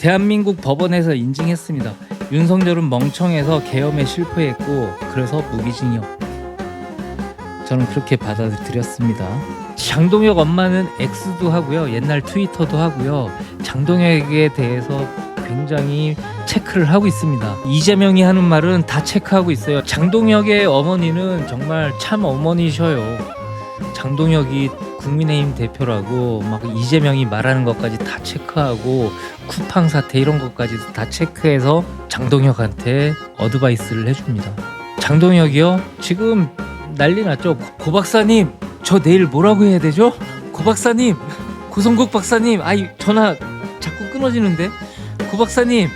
대한민국 법원에서 인증했습니다. 윤석열은 멍청해서 계엄에 실패했고 그래서 무기징역. 저는 그렇게 받아들였습니다. 장동혁 엄마는 X도 하고요, 옛날 트위터도 하고요, 장동혁에 대해서 굉장히 체크를 하고 있습니다. 이재명이 하는 말은 다 체크하고 있어요. 장동혁의 어머니는 정말 참 어머니셔요. 장동혁이 국민의힘 대표라고 막 이재명이 말하는 것까지 다 체크하고 쿠팡 사태 이런 것까지도 다 체크해서 장동혁한테 어드바이스를 해줍니다. 장동혁이요? 지금 난리 났죠. 고 박사님, 저 내일 뭐라고 해야 되죠? 고 박사님, 고성국 박사님, 아이 전화 자꾸 끊어지는데. 고 박사님,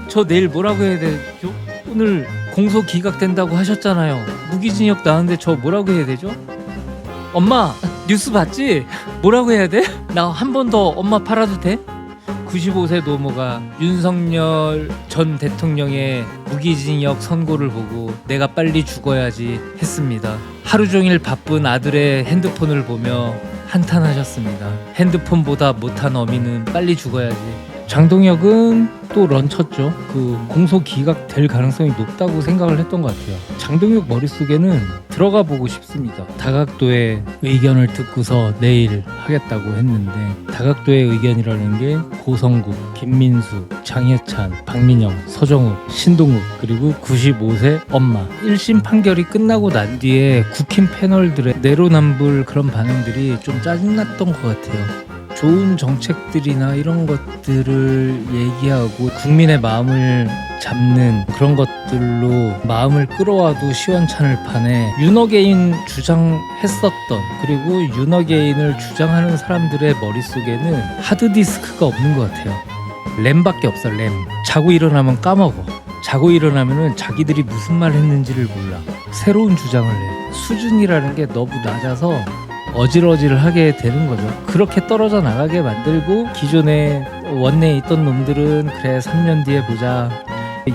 저 내일 뭐라고 해야 되죠? 오늘 공소 기각된다고 하셨잖아요. 무기징역 나왔는데 저 뭐라고 해야 되죠? 엄마, 뉴스 봤지? 뭐라고 해야 돼? 나 한 번 더 엄마 팔아도 돼? 95세 노모가 윤석열 전 대통령의 무기징역 선고를 보고 내가 빨리 죽어야지 했습니다. 하루 종일 바쁜 아들의 핸드폰을 보며 한탄하셨습니다. 핸드폰보다 못한 어미는 빨리 죽어야지. 장동혁은 또 런쳤죠. 그 공소 기각될 가능성이 높다고 생각을 했던 것 같아요. 장동혁 머릿속에는 들어가 보고 싶습니다. 다각도의 의견을 듣고서 내일 하겠다고 했는데, 다각도의 의견이라는 게 고성국, 김민수, 장해찬, 박민영, 서정욱, 신동욱, 그리고 95세 엄마. 1심 판결이 끝나고 난 뒤에 국힘 패널들의 내로남불 그런 반응들이 좀 짜증났던 것 같아요. 좋은 정책들이나 이런 것들을 얘기하고 국민의 마음을 잡는 그런 것들로 마음을 끌어와도 시원찮을 판에 윤어게인 주장했었던, 그리고 윤어게인을 주장하는 사람들의 머릿속에는 하드디스크가 없는 것 같아요. 램밖에 없어. 램. 자고 일어나면 까먹어. 자고 일어나면은 자기들이 무슨 말 했는지를 몰라. 새로운 주장을 해. 수준이라는 게 너무 낮아서 어질어질하게 되는 거죠. 그렇게 떨어져 나가게 만들고, 기존에 원내에 있던 놈들은 그래 3년 뒤에 보자,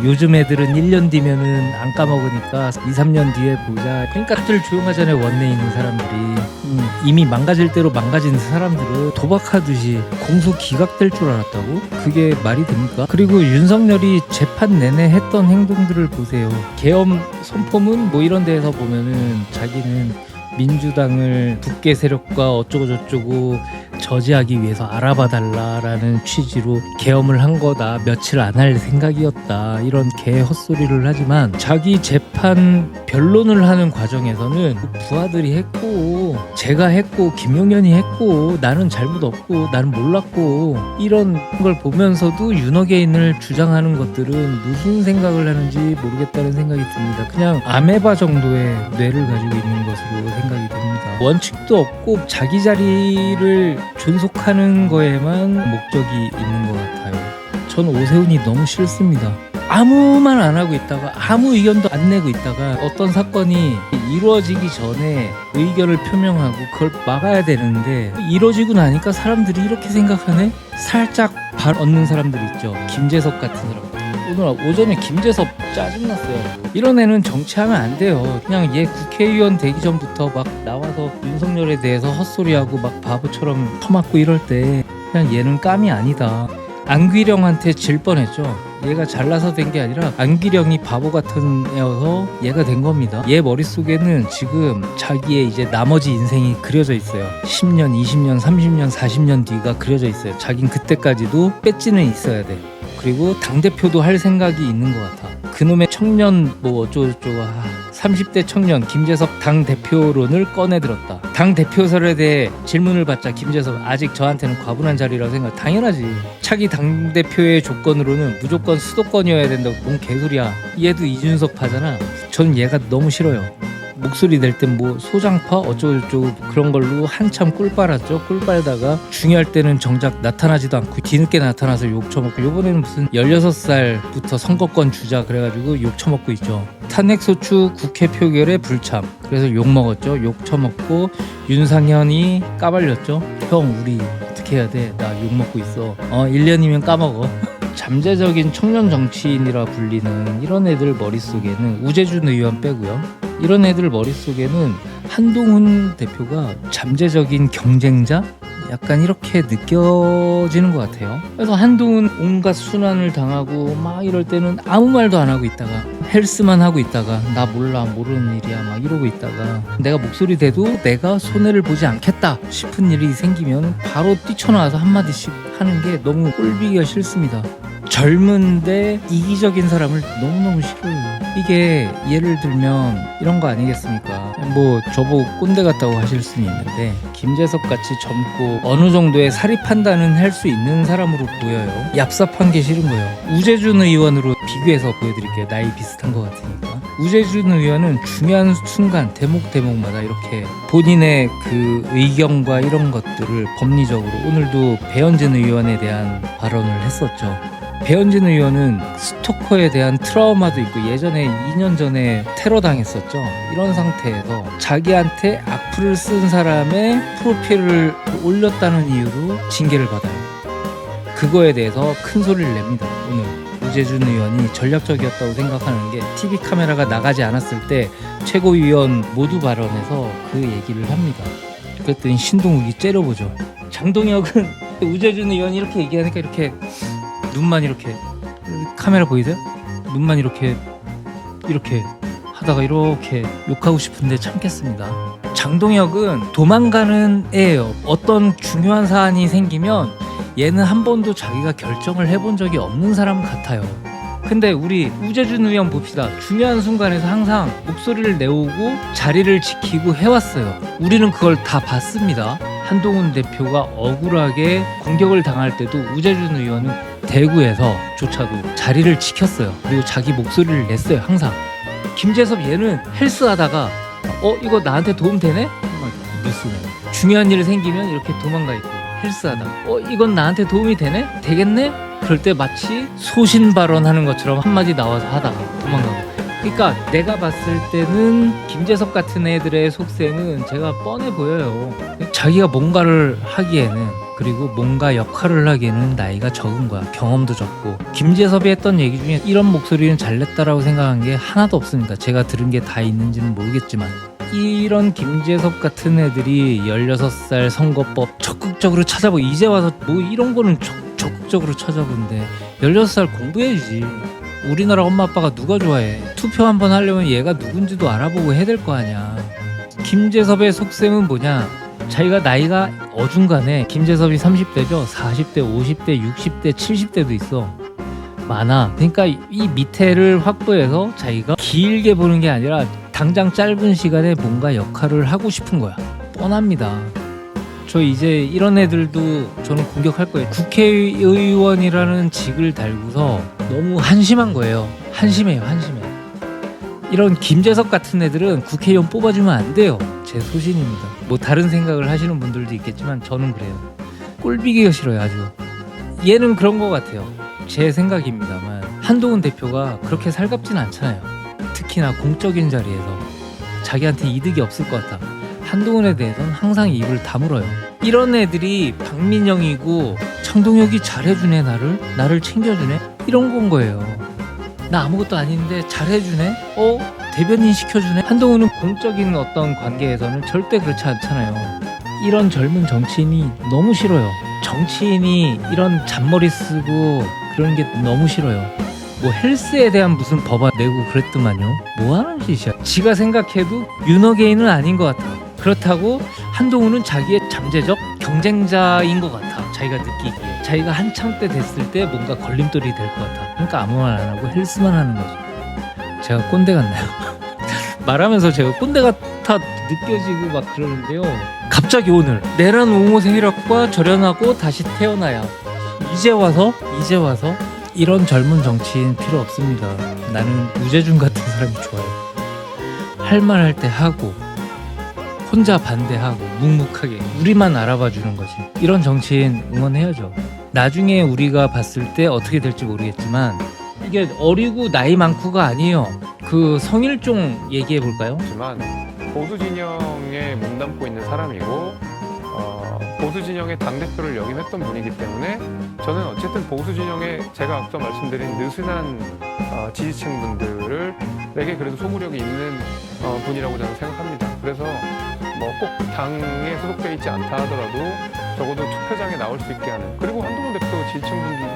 요즘 애들은 1년 뒤면은 안 까먹으니까 2-3년 뒤에 보자. 그러니까 다들 조용하잖아요. 원내에 있는 사람들이. 이미 망가질 대로 망가진 사람들은 도박하듯이 공소 기각될 줄 알았다고? 그게 말이 됩니까? 그리고 윤석열이 재판 내내 했던 행동들을 보세요. 계엄 선포문 뭐 이런 데에서 보면은 자기는 민주당을 북계 세력과 어쩌고저쩌고 저지하기 위해서 알아봐 달라라는 취지로 계엄을 한 거다, 며칠 안 할 생각이었다, 이런 개 헛소리를 하지만 자기 재판 변론을 하는 과정에서는 부하들이 했고, 제가 했고, 김용현이 했고, 나는 잘못 없고, 나는 몰랐고, 이런 걸 보면서도 윤어게인을 주장하는 것들은 무슨 생각을 하는지 모르겠다는 생각이 듭니다. 그냥 아메바 정도의 뇌를 가지고 있는 것으로 생각이 됩니다. 원칙도 없고 자기 자리를 존속하는 거에만 목적이 있는 것 같아요. 전 오세훈이 너무 싫습니다. 아무 말 안 하고 있다가, 아무 의견도 안 내고 있다가 어떤 사건이 이루어지기 전에 의견을 표명하고 그걸 막아야 되는데, 이루어지고 나니까 사람들이 이렇게 생각하네? 살짝 발 얻는 사람들 있죠. 김재섭 같은 사람. 오늘 오전에 김재섭 짜증났어요. 이런 애는 정치하면 안 돼요. 그냥 얘 국회의원 되기 전부터 막 나와서 윤석열에 대해서 헛소리하고 막 바보처럼 퍼맞고 이럴 때 그냥 얘는 깜이 아니다. 안귀령한테 질 뻔했죠. 얘가 잘나서 된 게 아니라 안귀령이 바보 같은 애여서 얘가 된 겁니다. 얘 머릿속에는 지금 자기의 이제 나머지 인생이 그려져 있어요. 10년, 20년, 30년, 40년 뒤가 그려져 있어요. 자긴 그때까지도 배지는 있어야 돼. 그리고 당대표도 할 생각이 있는 것 같아. 그놈의 청년 뭐 어쩌고저쩌고 30대 청년 김재섭 당대표론을 꺼내들었다. 당대표설에 대해 질문을 받자 김재섭, 아직 저한테는 과분한 자리라고 생각. 당연하지. 차기 당대표의 조건으로는 무조건 수도권이어야 된다고. 뭔 개소리야. 얘도 이준석 파잖아. 전 얘가 너무 싫어요. 목소리 낼 땐 뭐 소장파 어쩌고저쩌고 그런 걸로 한참 꿀 빨았죠. 꿀 빨다가 중요할 때는 정작 나타나지도 않고 뒤늦게 나타나서 욕 처먹고, 요번에는 무슨 16살부터 선거권 주자 그래가지고 욕 처먹고 있죠. 탄핵소추 국회 표결에 불참, 그래서 욕 먹었죠. 욕 처먹고 윤상현이 까발렸죠. 형 우리 어떻게 해야 돼? 나 욕 먹고 있어. 1년이면 까먹어. 잠재적인 청년 정치인이라 불리는 이런 애들 머릿속에는, 우재준 의원 빼고요, 이런 애들 머릿속에는 한동훈 대표가 잠재적인 경쟁자? 약간 이렇게 느껴지는 것 같아요. 그래서 한동훈 온갖 순환을 당하고 막 이럴 때는 아무 말도 안 하고 있다가 헬스만 하고 있다가 나 몰라 모르는 일이야 막 이러고 있다가 내가 목소리 대도 내가 손해를 보지 않겠다 싶은 일이 생기면 바로 뛰쳐나와서 한마디씩 하는 게 너무 꼴보기가 싫습니다. 젊은데 이기적인 사람을 너무너무 싫어요. 이게 예를 들면 이런 거 아니겠습니까? 뭐 저보고 꼰대 같다고 하실 수는 있는데 김재섭 같이 젊고 어느 정도의 사리 판단은 할 수 있는 사람으로 보여요. 얍삽한 게 싫은 거예요. 우재준 의원으로 비교해서 보여드릴게요. 나이 비슷한 것 같으니까. 우재준 의원은 중요한 순간 대목마다 이렇게 본인의 그 의견과 이런 것들을 법리적으로 오늘도 배현진 의원에 대한 발언을 했었죠. 배현진 의원은 스토커에 대한 트라우마도 있고 예전에 2년 전에 테러 당했었죠. 이런 상태에서 자기한테 악플을 쓴 사람의 프로필을 올렸다는 이유로 징계를 받아요. 그거에 대해서 큰 소리를 냅니다. 오늘 우재준 의원이 전략적이었다고 생각하는 게 TV 카메라가 나가지 않았을 때 최고위원 모두 발언에서 그 얘기를 합니다. 그랬더니 신동욱이 째려보죠. 장동혁은 우재준 의원이 이렇게 얘기하니까 이렇게 눈만 이렇게 카메라 보이세요? 눈만 이렇게 하다가 이렇게 욕하고 싶은데 참겠습니다. 장동혁은 도망가는 애예요. 어떤 중요한 사안이 생기면 얘는 한 번도 자기가 결정을 해본 적이 없는 사람 같아요. 근데 우리 우재준 의원 봅시다. 중요한 순간에서 항상 목소리를 내오고 자리를 지키고 해왔어요. 우리는 그걸 다 봤습니다. 한동훈 대표가 억울하게 공격을 당할 때도 우재준 의원은 대구에서조차도 자리를 지켰어요. 그리고 자기 목소리를 냈어요. 항상. 김재섭 얘는 헬스하다가 이거 나한테 도움 되네? 뉴스네. 중요한 일 생기면 이렇게 도망가 있고 헬스하다가 이건 나한테 도움이 되네? 되겠네? 그럴 때 마치 소신 발언하는 것처럼 한마디 나와서 하다가 도망가고. 그러니까 내가 봤을 때는 김재섭 같은 애들의 속셈은 제가 뻔해 보여요. 자기가 뭔가를 하기에는 그리고 뭔가 역할을 하기에는 나이가 적은 거야. 경험도 적고. 김재섭이 했던 얘기 중에 이런 목소리는 잘 냈다라고 생각한 게 하나도 없습니다. 제가 들은 게 다 있는지는 모르겠지만 이런 김재섭 같은 애들이 16살 선거법 적극적으로 찾아보고 이제 와서 뭐 이런 거는 적극적으로 찾아본데 16살 공부해야지. 우리나라 엄마 아빠가 누가 좋아해? 투표 한번 하려면 얘가 누군지도 알아보고 해야 될 거 아니야. 김재섭의 속셈은 뭐냐? 자기가 나이가 어중간해. 김재섭이 30대죠. 40대, 50대, 60대, 70대도 있어. 많아. 그러니까 이 밑에를 확보해서 자기가 길게 보는 게 아니라 당장 짧은 시간에 뭔가 역할을 하고 싶은 거야. 뻔합니다. 저 이제 이런 애들도 저는 공격할 거예요. 국회의원이라는 직을 달고서 너무 한심한 거예요. 한심해요. 이런 김재섭 같은 애들은 국회의원 뽑아주면 안 돼요. 제 소신입니다. 뭐 다른 생각을 하시는 분들도 있겠지만 저는 그래요. 꼴비기가 싫어요. 아주. 얘는 그런 것 같아요. 제 생각입니다만 한동훈 대표가 그렇게 살갑진 않잖아요. 특히나 공적인 자리에서 자기한테 이득이 없을 것 같아. 한동훈에 대해서는 항상 입을 다물어요. 이런 애들이 박민영이고 장동혁이 잘해주네. 나를 챙겨주네. 이런 건 거예요. 나 아무것도 아닌데 잘해주네. 대변인 시켜주네. 한동훈은 공적인 어떤 관계에서는 절대 그렇지 않잖아요. 이런 젊은 정치인이 너무 싫어요. 정치인이 이런 잔머리 쓰고 그런 게 너무 싫어요. 뭐 헬스에 대한 무슨 법안 내고 그랬더만요. 뭐하는 짓이야. 지가 생각해도 윤어게인은 아닌 것 같아. 그렇다고 한동훈은 자기의 잠재적 경쟁자인 것 같아. 자기가 느끼기에. 자기가 한창 때 됐을 때 뭔가 걸림돌이 될 것 같아. 그러니까 아무 말 안 하고 헬스만 하는 거죠. 제가 꼰대 같나요? 말하면서 제가 꼰대 같아 느껴지고 막 그러는데요. 갑자기 오늘 내란 옹호 세력과 절연하고 다시 태어나야 이제 와서 이런 젊은 정치인 필요 없습니다. 나는 우재준 같은 사람이 좋아요. 할 말 할 때 하고 혼자 반대하고 묵묵하게 우리만 알아봐 주는 거지. 이런 정치인 응원해야죠. 나중에 우리가 봤을 때 어떻게 될지 모르겠지만 이게 어리고 나이 많고가 아니에요. 그 성일종 얘기해 볼까요? 하지만 보수 진영에 몸담고 있는 사람이고 보수 진영의 당대표를 역임했던 분이기 때문에 저는 어쨌든 보수 진영에 제가 앞서 말씀드린 느슨한 지지층분들에게 그래도 소구력이 있는 분이라고 저는 생각합니다. 그래서 뭐 꼭 당에 소속되어 있지 않다 하더라도 적어도 투표장에 나올 수 있게 하는, 그리고 한동훈 대표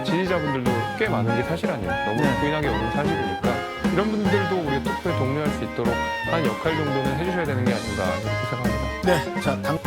지지자분들도 꽤 많은 게 사실 아니에요. 너무 네. 부인하기 어려운 사실이니까 이런 분들도 우리 투표에 독려할 수 있도록 한 역할 정도는 해주셔야 되는 게 아닌가 이렇게 생각합니다. 네, 자, 당